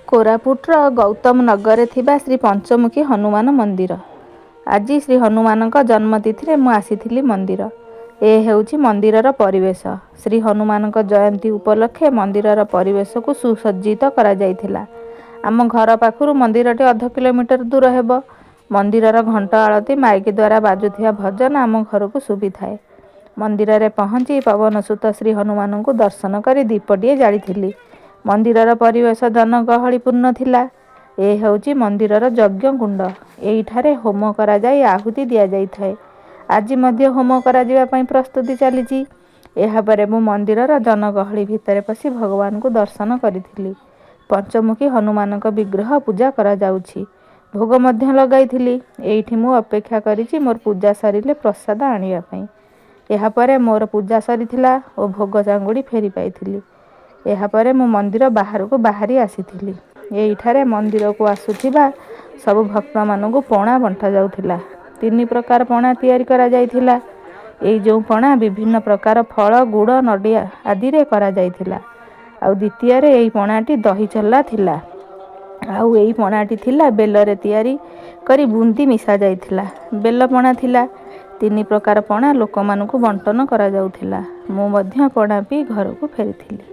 କୋରାପୁଟର ଗୌତମ ନଗରରେ ଥିବା ଶ୍ରୀ ପଞ୍ଚମୁଖୀ ହନୁମାନ ମନ୍ଦିର। ଆଜି ଶ୍ରୀ ହନୁମାନଙ୍କ ଜନ୍ମତିଥିରେ ମୁଁ ଆସିଥିଲି ମନ୍ଦିର। ଏ ହେଉଛି ମନ୍ଦିରର ପରିବେଶ। ଶ୍ରୀ ହନୁମାନଙ୍କ ଜୟନ୍ତୀ ଉପଲକ୍ଷେ ମନ୍ଦିରର ପରିବେଶକୁ ସୁସଜ୍ଜିତ କରାଯାଇଥିଲା। ଆମ ଘର ପାଖରୁ ମନ୍ଦିରଟି 1.5 କିଲୋମିଟର ଦୂର ହେବ। ମନ୍ଦିରର ଘଣ୍ଟ ଆଳତି ମାଇକ ଦ୍ୱାରା ବାଜୁଥିବା ଭଜନ ଆମ ଘରକୁ ଶୁଭିଥାଏ। ମନ୍ଦିରରେ ପହଞ୍ଚି ପବନସୁତ ଶ୍ରୀ ହନୁମାନଙ୍କୁ ଦର୍ଶନ କରି ଦୀପଟିଏ ଜାଳିଥିଲି। ମନ୍ଦିରର ପରିବେଶ ଜନଗହଳିପୂର୍ଣ୍ଣ ଥିଲା। ଏ ହେଉଛି ମନ୍ଦିରର ଯଜ୍ଞ କୁଣ୍ଡ। ଏଇଠାରେ ହୋମ କରାଯାଇ ଆହୁତି ଦିଆଯାଇଥାଏ। ଆଜି ମଧ୍ୟ ହୋମ କରାଯିବା ପାଇଁ ପ୍ରସ୍ତୁତି ଚାଲିଛି। ଏହାପରେ ମୁଁ ମନ୍ଦିରର ଜନଗହଳି ଭିତରେ ପଶି ଭଗବାନଙ୍କୁ ଦର୍ଶନ କରିଥିଲି। ପଞ୍ଚମୁଖୀ ହନୁମାନଙ୍କ ବିଗ୍ରହ ପୂଜା କରାଯାଉଛି। ଭୋଗ ମଧ୍ୟ ଲଗାଇଥିଲି। ଏଇଠି ମୁଁ ଅପେକ୍ଷା କରିଛି ମୋର ପୂଜା ସରିଲେ ପ୍ରସାଦ ଆଣିବା ପାଇଁ। ଏହାପରେ ମୋର ପୂଜା ସରିଥିଲା ଓ ଭୋଗ ଚାଙ୍ଗୁଡ଼ି ଫେରି ପାଇଥିଲି। ଏହାପରେ ମୁଁ ମନ୍ଦିର ବାହାରକୁ ବାହାରି ଆସିଥିଲି। ଏଇଠାରେ ମନ୍ଦିରକୁ ଆସୁଥିବା ସବୁ ଭକ୍ତମାନଙ୍କୁ ପଣା ବଣ୍ଟା ଯାଉଥିଲା। 3 ପ୍ରକାର ପଣା ତିଆରି କରାଯାଇଥିଲା। ଏଇ ଯେଉଁ ପଣା ବିଭିନ୍ନ ପ୍ରକାର ଫଳ, ଗୁଡ଼, ନଡ଼ିଆ ଆଦିରେ କରାଯାଇଥିଲା। ଆଉ ଦ୍ୱିତୀୟରେ ଏଇ ପଣାଟି ଦହି ଚଲା ଥିଲା। ଆଉ ଏଇ ପଣାଟି ଥିଲା ବେଲରେ ତିଆରି କରି ବୁନ୍ଦି ମିଶା ଯାଇଥିଲା। ବେଲ ପଣା ଥିଲା। 3 ପ୍ରକାର ପଣା ଲୋକମାନଙ୍କୁ ବଣ୍ଟନ କରାଯାଉଥିଲା। ମୁଁ ମଧ୍ୟ ପଣା ପିଇ ଘରକୁ ଫେରିଥିଲି।